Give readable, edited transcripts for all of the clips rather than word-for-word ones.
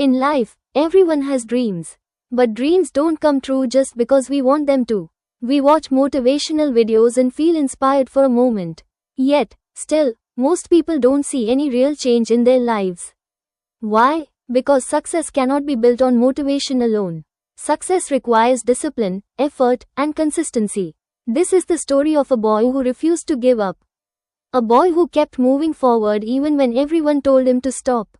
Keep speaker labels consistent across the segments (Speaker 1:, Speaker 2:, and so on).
Speaker 1: In life, everyone has dreams. But dreams don't come true just because we want them to. We watch motivational videos and feel inspired for a moment. Yet, still, most people don't see any real change in their lives. Why? Because success cannot be built on motivation alone. Success requires discipline, effort, and consistency. This is the story of a boy who refused to give up. A boy who kept moving forward even when everyone told him to stop.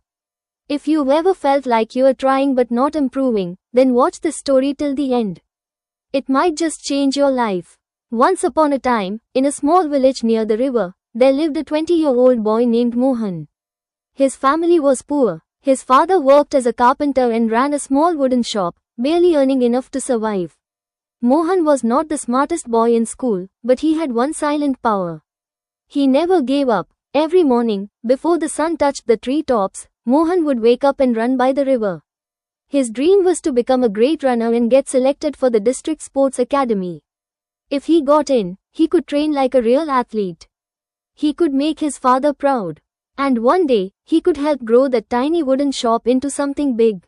Speaker 1: If you've ever felt like you are trying but not improving, then watch this story till the end. It might just change your life. Once upon a time, in a small village near the river, there lived a 20-year-old boy named Mohan. His family was poor. His father worked as a carpenter and ran a small wooden shop, barely earning enough to survive. Mohan was not the smartest boy in school, but he had one silent power. He never gave up. Every morning, before the sun touched the treetops, Mohan would wake up and run by the river. His dream was to become a great runner and get selected for the district sports academy. If he got in, he could train like a real athlete. He could make his father proud. And one day, he could help grow that tiny wooden shop into something big.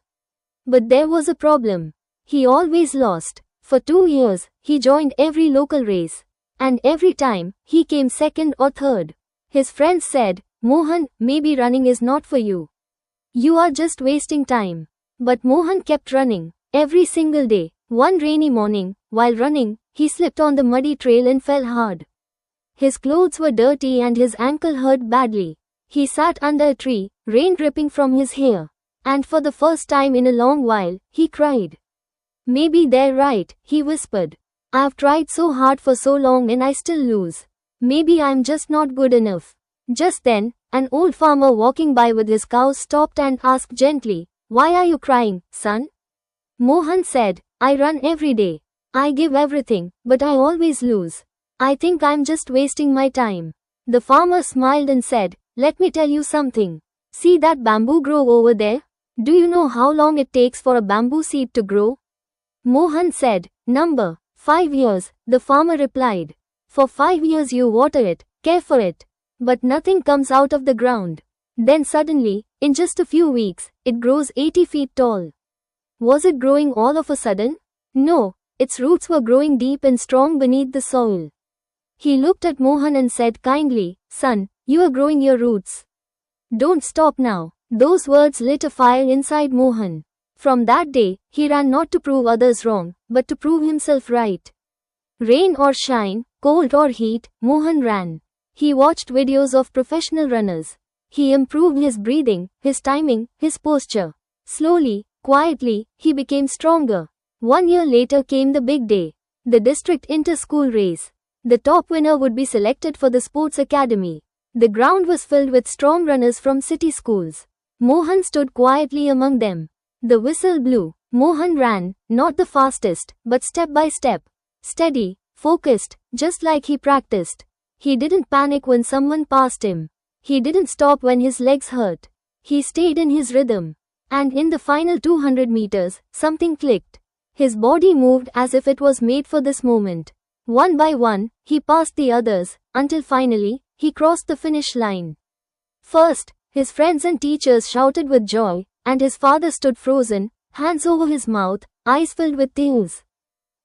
Speaker 1: But there was a problem. He always lost. For 2 years, he joined every local race. And every time, he came second or third. His friends said, "Mohan, maybe running is not for you. You are just wasting time." But Mohan kept running. Every single day. One rainy morning, while running, he slipped on the muddy trail and fell hard. His clothes were dirty and his ankle hurt badly. He sat under a tree, rain dripping from his hair. And for the first time in a long while, he cried. "Maybe they're right," he whispered. "I've tried so hard for so long and I still lose. Maybe I'm just not good enough." Just then, an old farmer walking by with his cows stopped and asked gently, "Why are you crying, son?" Mohan said, "I run every day. I give everything, but I always lose. I think I'm just wasting my time." The farmer smiled and said, "Let me tell you something. See that bamboo grove over there? Do you know how long it takes for a bamboo seed to grow?" Mohan said, "Number 5 years," the farmer replied. "For 5 years you water it, care for it. But nothing comes out of the ground. Then suddenly, in just a few weeks, it grows 80 feet tall." Was it growing all of a sudden? No, its roots were growing deep and strong beneath the soil. He looked at Mohan and said kindly, "Son, you are growing your roots. Don't stop now." Those words lit a fire inside Mohan. From that day, he ran not to prove others wrong, but to prove himself right. Rain or shine, cold or heat, Mohan ran. He watched videos of professional runners. He improved his breathing, his timing, his posture. Slowly, quietly, he became stronger. 1 year later came the big day. The district inter-school race. The top winner would be selected for the sports academy. The ground was filled with strong runners from city schools. Mohan stood quietly among them. The whistle blew. Mohan ran, not the fastest, but step by step. Steady, focused, just like he practiced. He didn't panic when someone passed him. He didn't stop when his legs hurt. He stayed in his rhythm. And in the final 200 meters, something clicked. His body moved as if it was made for this moment. One by one, he passed the others, until finally, he crossed the finish line. First, his friends and teachers shouted with joy, and his father stood frozen, hands over his mouth, eyes filled with tears.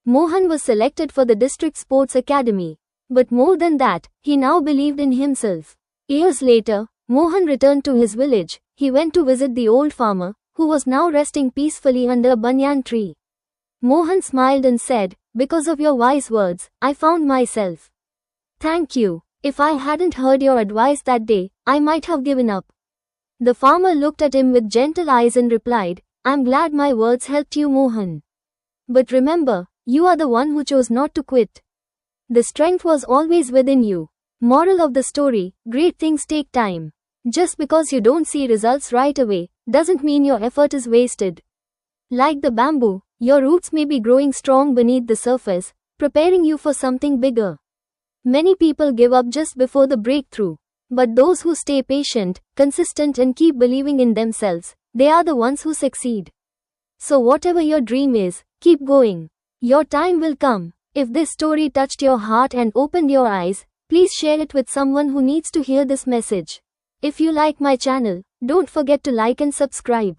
Speaker 1: Mohan was selected for the district sports academy. But more than that, he now believed in himself. Years later, Mohan returned to his village. He went to visit the old farmer, who was now resting peacefully under a banyan tree. Mohan smiled and said, "Because of your wise words, I found myself. Thank you. If I hadn't heard your advice that day, I might have given up." The farmer looked at him with gentle eyes and replied, "I'm glad my words helped you, Mohan. But remember, you are the one who chose not to quit. The strength was always within you." Moral of the story, great things take time. Just because you don't see results right away, doesn't mean your effort is wasted. Like the bamboo, your roots may be growing strong beneath the surface, preparing you for something bigger. Many people give up just before the breakthrough. But those who stay patient, consistent and keep believing in themselves, they are the ones who succeed. So whatever your dream is, keep going. Your time will come. If this story touched your heart and opened your eyes, please share it with someone who needs to hear this message. If you like my channel, don't forget to like and subscribe.